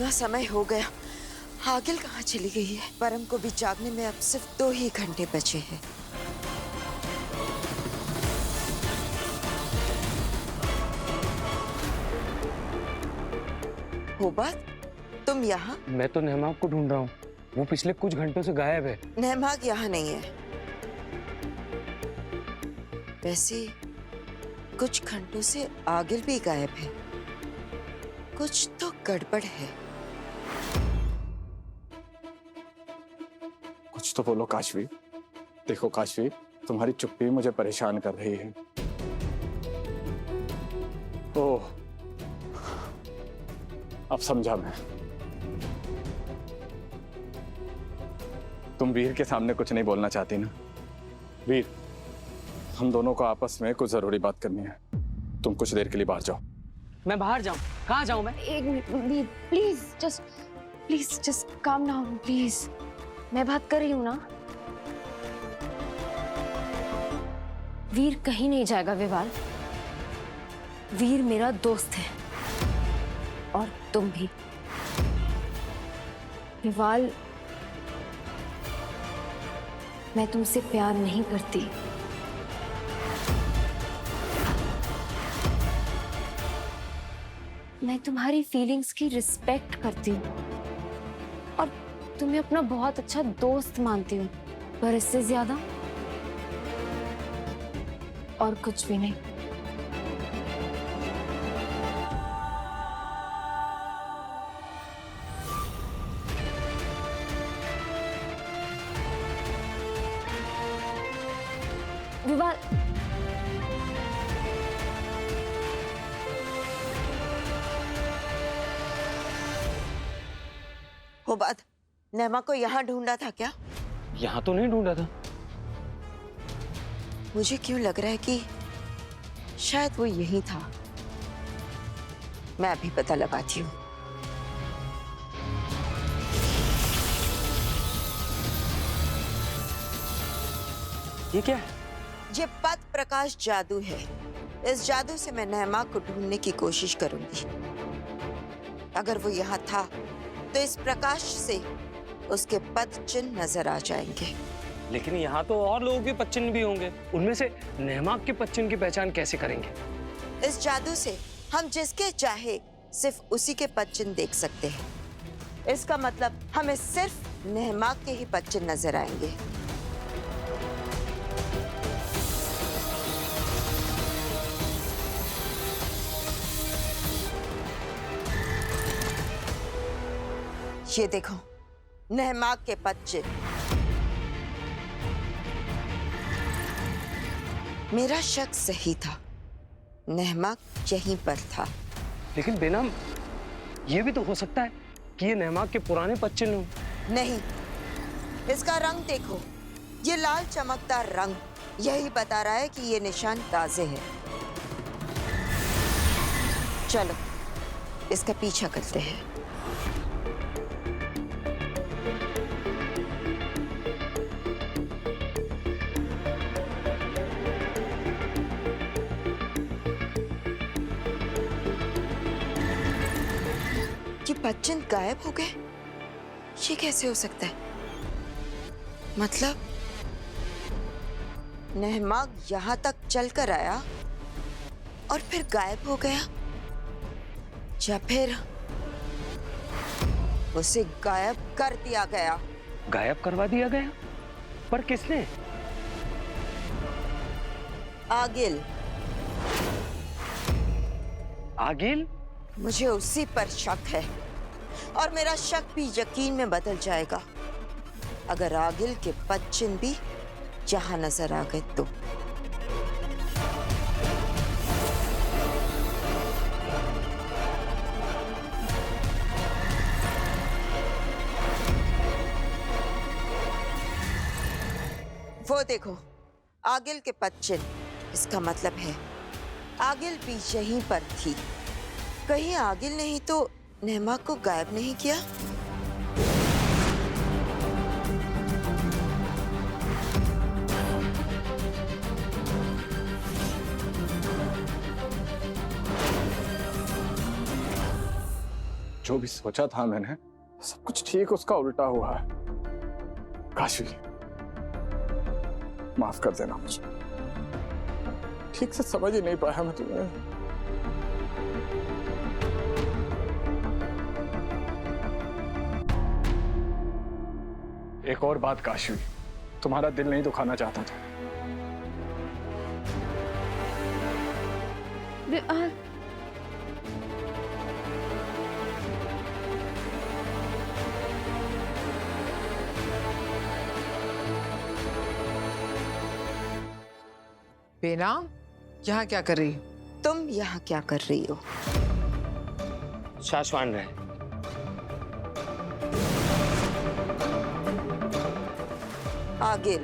इतना समय हो गया, आगिल कहाँ चली गई है? परम को भी जागने में अब सिर्फ 2 ही घंटे बचे हैं। हो बात, तुम यहाँ? मैं तो नेहमाग को ढूंढ रहा हूँ, वो पिछले कुछ घंटों से गायब है। नेहमाग यहाँ नहीं है। वैसे कुछ घंटों से आगिल भी गायब है। कुछ तो गड़बड़ है। कुछ तो बोलो काशवी। देखो काशवी, तुम्हारी चुप्पी मुझे परेशान कर रही है। ओह, अब समझा मैं। तुम वीर के सामने कुछ नहीं बोलना चाहती ना? वीर, हम दोनों को आपस में कुछ जरूरी बात करनी है। तुम कुछ देर के लिए बाहर जाओ। मैं बाहर जाऊँ? कहाँ जाऊँ मैं? एक minute, please just calm down please. मैं बात कर रही हूँ ना। वीर कहीं नहीं जाएगा विवाल। वीर मेरा दोस्त है और तुम भी। विवाल, मैं तुमसे प्यार नहीं करती। मैं तुम्हारी फीलिंग्स की रिस्पेक्ट करती हूँ और तुम्हें अपना बहुत अच्छा दोस्त मानती हूँ, पर इससे ज्यादा और कुछ भी नहीं। विवाल, हो बात, नेमा को यहाँ ढूंढा था क्या? यहाँ तो नहीं ढूंढा था। मुझे क्यों लग रहा है कि शायद वो यही था। मैं अभी पता लगाती हूँ। ये क्या है? ये पथ प्रकाश जादू है। इस जादू से मैं नेमा को ढूंढने की कोशिश करूंगी। अगर वो यहाँ था तो इस प्रकाश से उसके पद चिन्ह नजर आ जाएंगे। लेकिन यहाँ तो और लोगों के पद चिन्ह भी होंगे, उनमें से नेहमाग के पद चिन्ह की पहचान कैसे करेंगे? इस जादू से हम जिसके चाहे सिर्फ उसी के पद चिन्ह देख सकते हैं। इसका मतलब हमें सिर्फ नेहमाग के ही पद चिन्ह नजर आएंगे। ये देखो, नेहमाग के पद चिन्ह। मेरा शक सही था, नेहमाग यहीं पर था। लेकिन बेनाम, ये भी तो हो सकता है कि ये नेहमाग के पुराने पद चिन्ह हों। नहीं, इसका रंग देखो, ये लाल चमकदार रंग यही बता रहा है कि ये निशान ताजे हैं। चलो इसका पीछा करते हैं। ये पद चिन्ह गायब हो गए? ये कैसे हो सकता है? मतलब नेहमाग यहां तक चलकर आया और फिर गायब हो गया, या फिर उसे गायब कर दिया गया? गायब करवा दिया गया? पर किसने? आगिल। आगिल? मुझे उसी पर शक है और मेरा शक भी यकीन में बदल जाएगा अगर आगिल के पद चिन्ह भी यहां नजर आ गए तो। वो देखो, आगिल के पद चिन्ह। इसका मतलब है आगिल भी यहीं पर थी। कहीं आगिल नहीं तो नेहमाग को गायब नहीं किया? जो भी सोचा था मैंने, सब कुछ ठीक उसका उल्टा हुआ है। काशी, माफ कर देना मुझे। ठीक से समझ ही नहीं पाया मैं तुम्हें। एक और बात काशी, तुम्हारा दिल नहीं दुखाना चाहता था। बेनाम, यहाँ क्या कर रही हो? तुम यहाँ क्या कर रही हो? शाश्वान रहे। आगिल,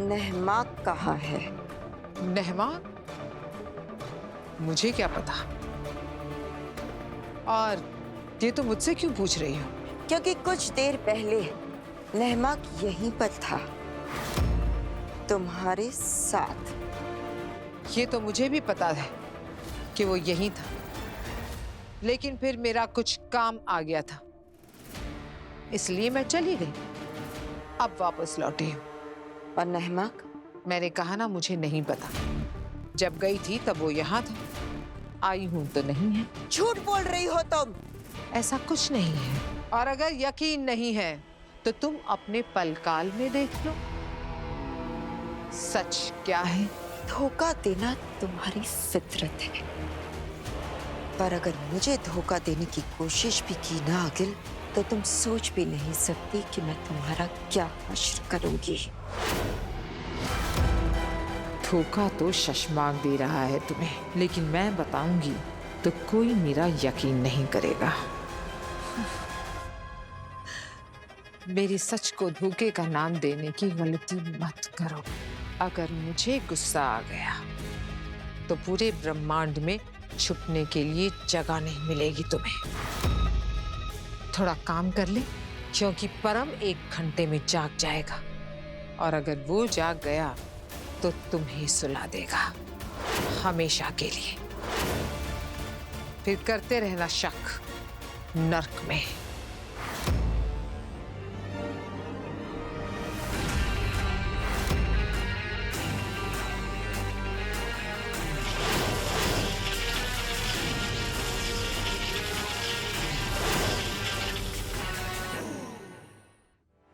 नहमाक कहाँ है? नहमान? मुझे क्या पता। और ये तो मुझसे क्यों पूछ रही हो? क्योंकि कुछ देर पहले नहमाक यहीं पर था, तुम्हारे साथ। ये तो मुझे भी पता है कि वो यहीं था, लेकिन फिर मेरा कुछ काम आ गया था, इसलिए मैं चली गई। अब वापस लौटी हूँ। और नहमाक? मैंने कहा ना, मुझे नहीं पता। जब गई थी तब वो यहाँ था, आई हूं तो नहीं है। झूठ बोल रही हो तुम। ऐसा कुछ नहीं है, और अगर यकीन नहीं है तो तुम अपने पलकाल में देख लो। सच क्या है? धोखा देना तुम्हारी फितरत है, पर अगर मुझे धोखा देने की कोशिश भी की ना आगिल, तो तुम सोच भी नहीं सकती कि मैं तुम्हारा क्या हश्र करूंगी। धोखा तो शशमाक दे रहा है तुम्हें, लेकिन मैं बताऊंगी तो कोई मेरा यकीन नहीं करेगा। मेरी सच को धोखे का नाम देने की गलती मत करो। अगर मुझे गुस्सा आ गया तो पूरे ब्रह्मांड में छुपने के लिए जगह नहीं मिलेगी तुम्हें। थोड़ा काम कर ले, क्योंकि परम 1 घंटे में जाग जाएगा, और अगर वो जाग गया तो तुम्हें सुला देगा हमेशा के लिए। फिर करते रहना शक नर्क में।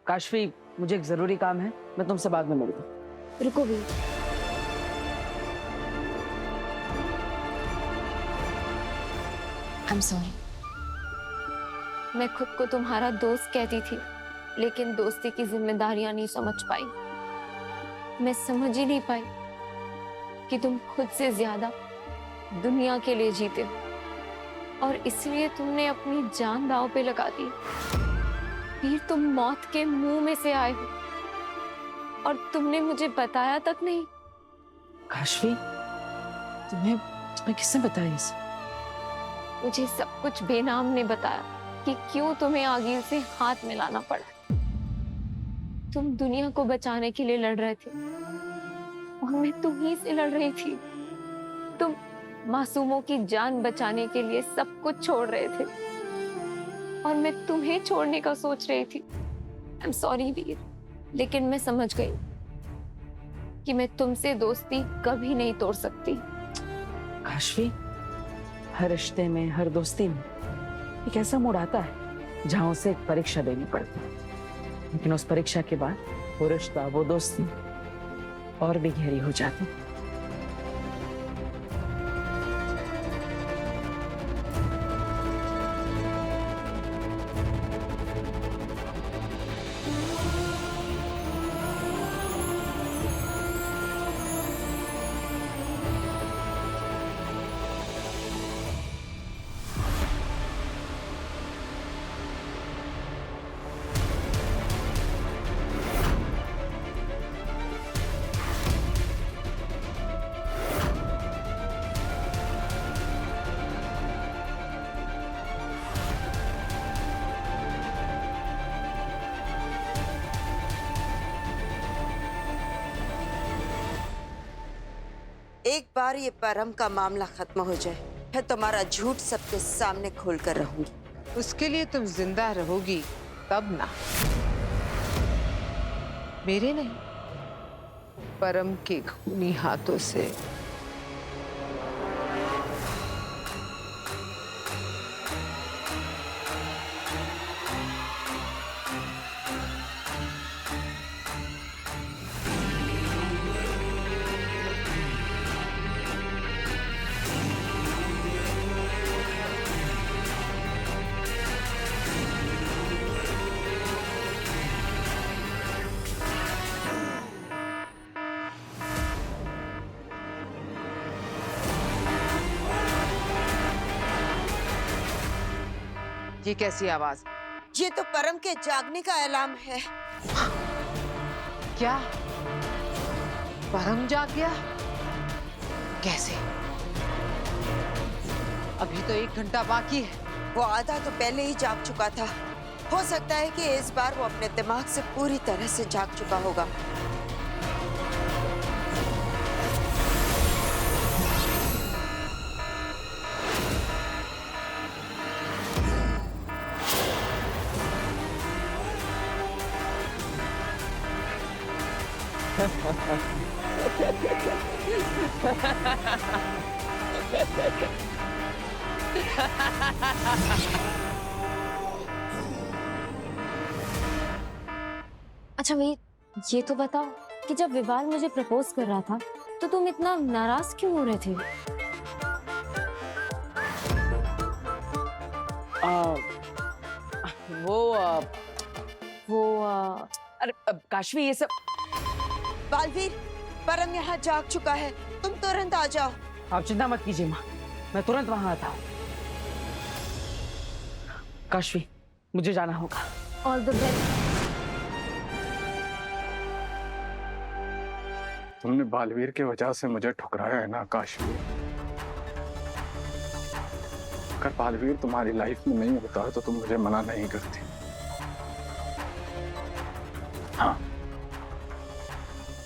काशवी, मुझे एक जरूरी काम है, मैं तुमसे बाद में मिलता हूँ। रुको भी। I'm sorry। मैं खुद को तुम्हारा दोस्त कहती थी, लेकिन दोस्ती की जिम्मेदारियां नहीं समझ पाई। मैं समझ ही नहीं पाई कि तुम खुद से ज्यादा दुनिया के लिए जीते हो, और इसलिए तुमने अपनी जान दांव पे लगा दी। फिर तुम मौत के मुंह में से आए हो, और तुमने मुझे बताया तक नहीं। काशवी, तुम्हें किसने बताया इसे? मुझे सब कुछ बेनाम ने बताया कि क्यों तुम्हें आगिल से हाथ मिलाना पड़ा। तुम दुनिया को बचाने के लिए लड़ रहे थे, और मैं तुम्हीं से लड़ रही थी। तुम मासूमों की जान बचाने के लिए सब कुछ छोड़ रहे थे, और मैं तुम्हें छोड़ने का सोच रही थी। आई एम सॉरी वीर, लेकिन मैं समझ गई कि मैं तुमसे दोस्ती कभी नहीं तोड़ सकती। काशवी, हर रिश्ते में, हर दोस्ती में एक ऐसा मोड़ आता है जहां उसे एक परीक्षा देनी पड़ती है, लेकिन उस परीक्षा के बाद वो रिश्ता, वो दोस्ती और भी गहरी हो जाती है। एक बार ये परम का मामला खत्म हो जाए, मैं तुम्हारा झूठ सबके सामने खोल कर रहूंगी। उसके लिए तुम जिंदा रहोगी तब ना। मेरे नहीं, परम के खूनी हाथों से। ये कैसी आवाज? ये तो परम के जागने का अलार्म है। क्या परम जाग गया? कैसे? अभी तो 1 घंटा बाकी है। वो आधा तो पहले ही जाग चुका था। हो सकता है कि इस बार वो अपने दिमाग से पूरी तरह से जाग चुका होगा। अच्छा वीर, ये तो बताओ कि जब विवाल मुझे प्रपोज कर रहा था तो तुम इतना नाराज क्यों हो रहे थे? अरे काशवी, ये सब बालवीर, परम यहाँ जाग चुका है। तुम तुरंत आ जाओ। आप चिंता मत कीजिए माँ, मैं तुरंत वहां आता हूँ। काशवी, मुझे जाना होगा। All the best. तुमने बालवीर के वजह से मुझे ठुकराया है ना काशवी। अगर बालवीर तुम्हारी लाइफ में नहीं होता तो तुम मुझे मना नहीं करती। हाँ,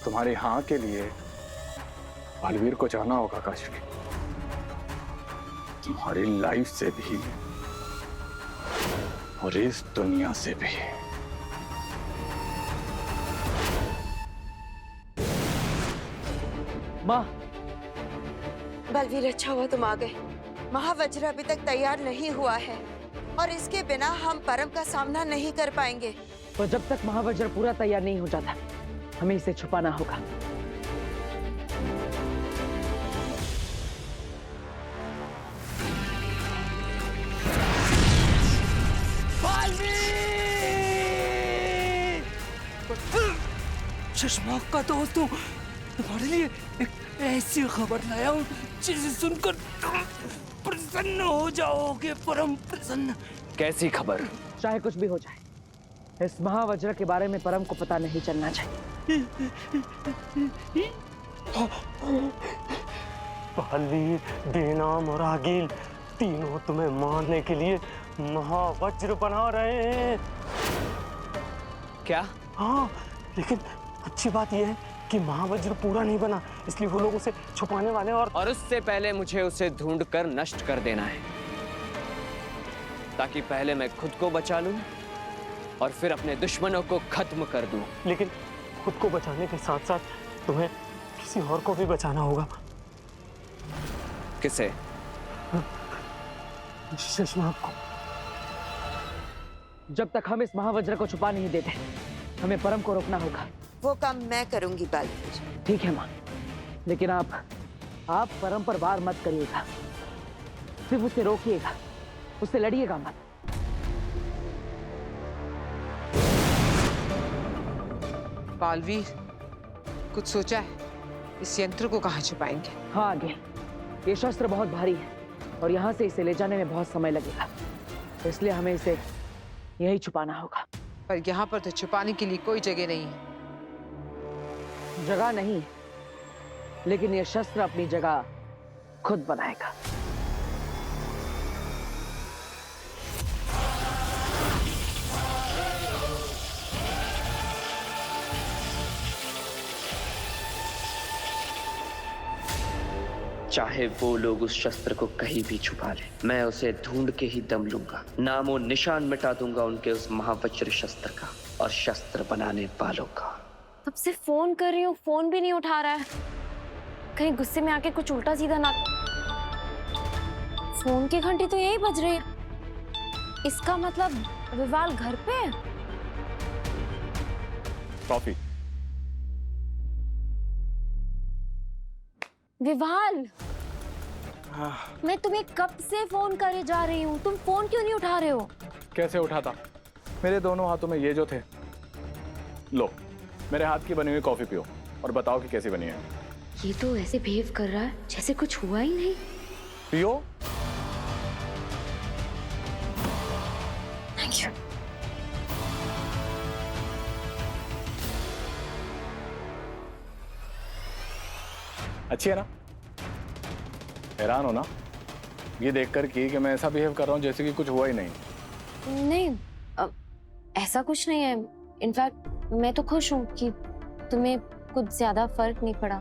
तुम्हारी हाँ के लिए बालवीर को जाना होगा काशवी, तुम्हारी लाइफ से भी और इस दुनिया से भी। माँ, बलवीर, अच्छा हुआ तुम आ गए। महावज्र अभी तक तैयार नहीं हुआ है और इसके बिना हम परम का सामना नहीं कर पाएंगे। तो जब तक महावज्र पूरा तैयार नहीं हो जाता, हमें इसे छुपाना होगा। चश्मा का दोस्त हूँ, तुम्हारे लिए एक ऐसी खबर लाया हूँ जिसे सुनकर तुम प्रसन्न हो जाओगे, परम प्रसन्न। कैसी खबर? चाहे कुछ भी हो जाए, इस महावज्र के बारे में परम को पता नहीं चलना चाहिए। बालवीर, बेनाम और आगिल तीनों तुम्हें मारने के लिए महावज्र बना रहे हैं। क्या? हाँ, लेकिन अच्छी बात यह है कि महावज्र पूरा नहीं बना, इसलिए वो लोग उसे छुपाने वाले हैं। और उससे पहले मुझे उसे ढूंढ कर नष्ट कर देना है, ताकि पहले मैं खुद को बचा लूं और फिर अपने दुश्मनों को खत्म कर दूं। लेकिन खुद को बचाने के साथ साथ तुम्हें किसी और को भी बचाना होगा। किसे? शशनाग को। जब तक हम इस महावज्र को छुपा नहीं देते, हमें परम को रोकना होगा। वो काम मैं करूंगी बालवीर। ठीक है माँ, लेकिन आप परम पर वार मत करिएगा, सिर्फ उसे रोकिएगा, उससे लड़िएगा मत। बालवीर, कुछ सोचा है? इस यंत्र को कहाँ छुपाएंगे? हाँ आगे, ये शस्त्र बहुत भारी है और यहाँ से इसे ले जाने में बहुत समय लगेगा, इसलिए हमें इसे यही छुपाना होगा। पर यहाँ पर तो छुपाने के लिए कोई जगह नहीं है। जगह नहीं है, लेकिन ये शस्त्र अपनी जगह खुद बनाएगा। चाहे वो लोग उस शस्त्र को कहीं भी छुपा ले, मैं उसे ढूंढ के ही दम लूंगा। नामो निशान मिटा दूंगा उनके उस महावज्र शस्त्र का और शस्त्र बनाने वालों का। तब से फोन कर रही हूँ, फोन भी नहीं उठा रहा है। कहीं गुस्से में आके कुछ उल्टा सीधा ना। फोन की घंटी तो यही बज रही है। इसका मतलब विवाल घर पे है। कॉफी। विवाल, मैं तुम्हें कब से फोन करे जा रही हूँ, तुम फोन क्यों नहीं उठा रहे हो? कैसे उठाता? मेरे दोनों हाथों में ये जो थे। लो, मेरे हाथ की बनी हुई कॉफी पियो और बताओ कि कैसी बनी है। ये तो ऐसे बिहेव कर रहा है जैसे कुछ हुआ ही नहीं। पियो। Thank you. अच्छी है ना? हैरान हो ना ये देखकर कि मैं ऐसा बिहेव कर रहा हूँ जैसे कि कुछ हुआ ही नहीं। नहीं, ऐसा कुछ नहीं है। इनफैक्ट मैं तो खुश हूँ कि तुम्हें कुछ ज्यादा फर्क नहीं पड़ा।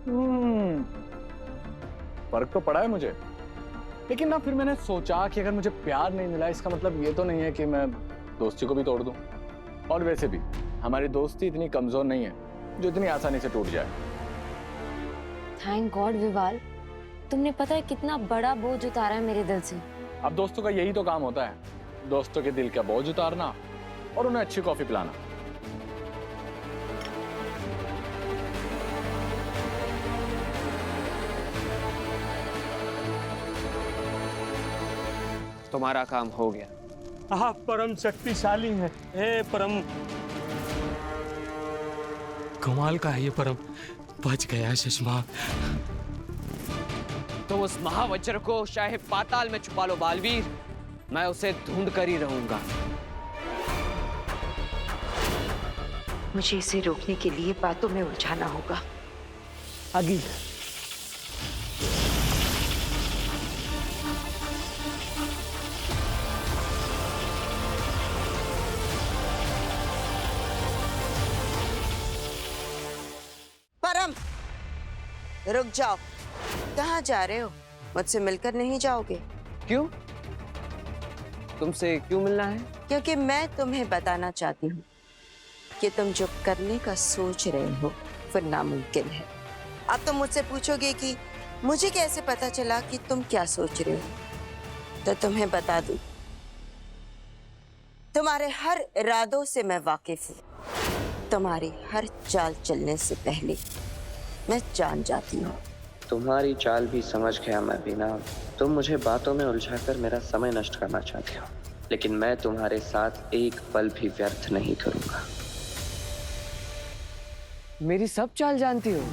फर्क तो पड़ा है मुझे, लेकिन ना फिर मैंने सोचा कि अगर मुझे प्यार नहीं मिला इसका मतलब ये तो नहीं है कि मैं दोस्ती को भी तोड़ दूं। और वैसे भी हमारी दोस्ती इतनी कमजोर नहीं है जो इतनी आसानी से टूट जाए। थैंक गॉड विवाल, तुमने पता है कितना बड़ा बोझ उतारा है मेरे दिल से। अब दोस्तों का यही तो काम होता है, दोस्तों के दिल का बोझ उतारना और उन्हें अच्छी कॉफी पिलाना। तुम्हारा काम हो गया। आप परम शक्तिशाली हैं। हे परम, कमाल का है ये परम। बच गया सुषमा। तुम उस महावज्र को चाहे पाताल में छुपा लो बालवीर, मैं उसे ढूंढ कर ही रहूंगा। मुझे इसे रोकने के लिए बातों में उलझाना होगा। आगे परम, रुक जाओ। कहाँ जा रहे हो? मुझसे मिलकर नहीं जाओगे? क्यों? तुमसे क्यों मिलना है? क्योंकि मैं तुम्हें बताना चाहती हूँ कि तुम जो करने का सोच रहे हो वो नामुमकिन है। अब तुम मुझसे पूछोगे कि मुझे कैसे पता चला कि तुम क्या सोच रहे हो, तो तुम्हें बता दूं, तुम्हारे हर इरादों से मैं वाकिफ हूँ। तुम्हारी हर चाल चलने से पहले मैं जान जाती हूँ। तुम्हारी चाल भी समझ गया मैं बीना। तुम मुझे बातों में उलझाकर मेरा समय नष्ट करना चाहते हो, लेकिन मैं तुम्हारे साथ एक पल भी व्यर्थ नहीं करूंगा। मेरी सब चाल जानती हो?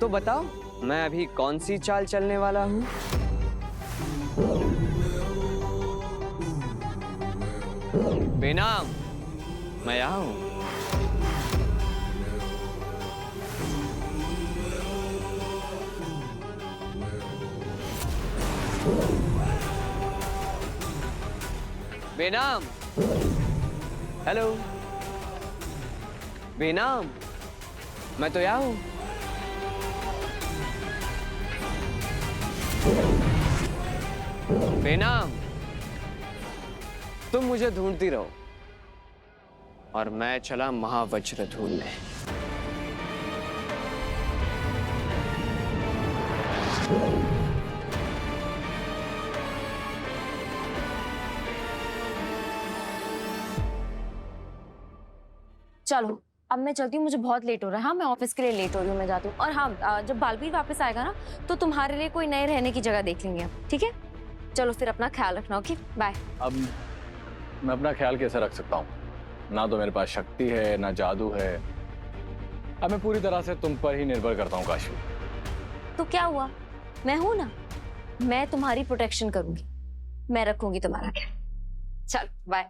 तो बताओ, मैं अभी कौन सी चाल चलने वाला हूँ? बेनाम, मैं यहाँ हूँ। बेनाम, हेलो बेनाम, मैं तो यहाँ हूँ। बेनाम, तुम मुझे ढूंढती रहो और मैं चला महावज्र ढूंढने। चलो अब मैं चलती हूँ, मुझे बहुत लेट हो रहा है। हाँ, मैं ऑफिस के लिए लेट हो रही हूँ, मैं जाती हूँ। और हाँ, जब बालवीर वापस आएगा ना तो तुम्हारे लिए कोई नए रहने की जगह देख लेंगे, ठीक है? चलो फिर अपना ख्याल रखना। Okay, bye. अब मैं अपना ख्याल कैसे रख सकता हूँ? ना तो मेरे पास शक्ति है ना जादू है। अब मैं पूरी तरह से तुम पर ही निर्भर करता हूँ काशी। तो क्या हुआ, मैं हूं ना, मैं तुम्हारी प्रोटेक्शन करूंगी, मैं रखूंगी तुम्हारा ख्याल। चल बाय।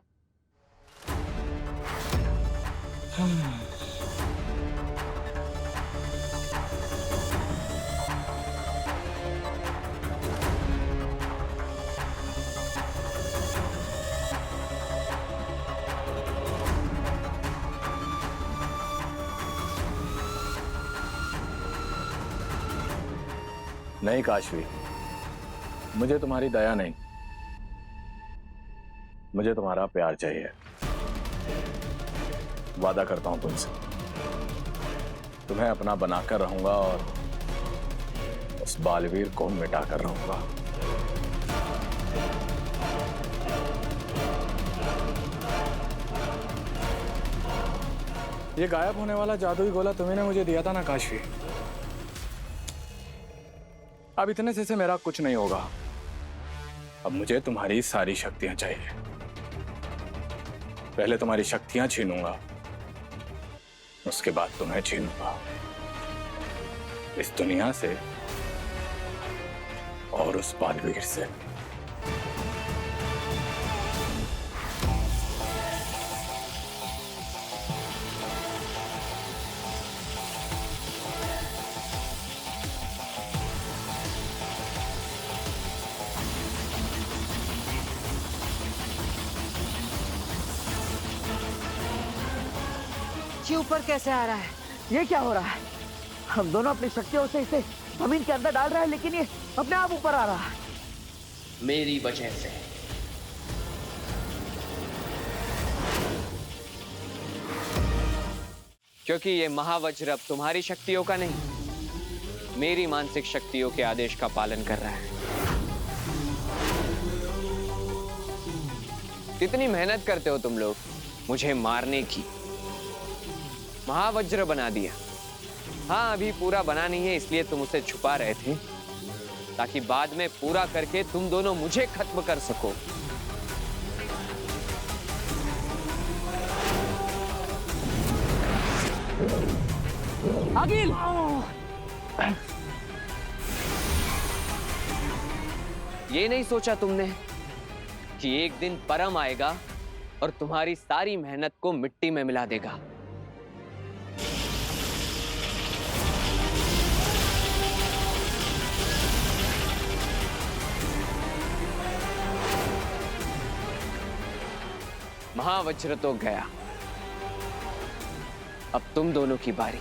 नहीं काशवी, मुझे तुम्हारी दया नहीं, मुझे तुम्हारा प्यार चाहिए। वादा करता हूं तुमसे, तुम्हें अपना बनाकर रहूंगा और उस बालवीर को मिटाकर रहूंगा। ये गायब होने वाला जादुई गोला तुम्ही ने मुझे दिया था ना काशवी। अब इतने से मेरा कुछ नहीं होगा। अब मुझे तुम्हारी सारी शक्तियां चाहिए। पहले तुम्हारी शक्तियां छीनूंगा, उसके बाद तुम्हें छीनूंगा, इस दुनिया से और उस बालवीर से। ये ऊपर कैसे आ रहा है? ये क्या हो रहा है? हम दोनों अपनी शक्तियों से इसे जमीन के अंदर डाल रहे हैं, लेकिन ये अपने आप ऊपर आ रहा है। मेरी वजह से। क्योंकि ये महावज्र अब तुम्हारी शक्तियों का नहीं, मेरी मानसिक शक्तियों के आदेश का पालन कर रहा है। कितनी मेहनत करते हो तुम लोग मुझे मारने की। महावज्र बना दिया। हाँ, अभी पूरा बना नहीं है, इसलिए तुम उसे छुपा रहे थे, ताकि बाद में पूरा करके तुम दोनों मुझे खत्म कर सको। आगिल! ये नहीं सोचा तुमने कि एक दिन परम आएगा और तुम्हारी सारी मेहनत को मिट्टी में मिला देगा। महावज्र तो गया, अब तुम दोनों की बारी।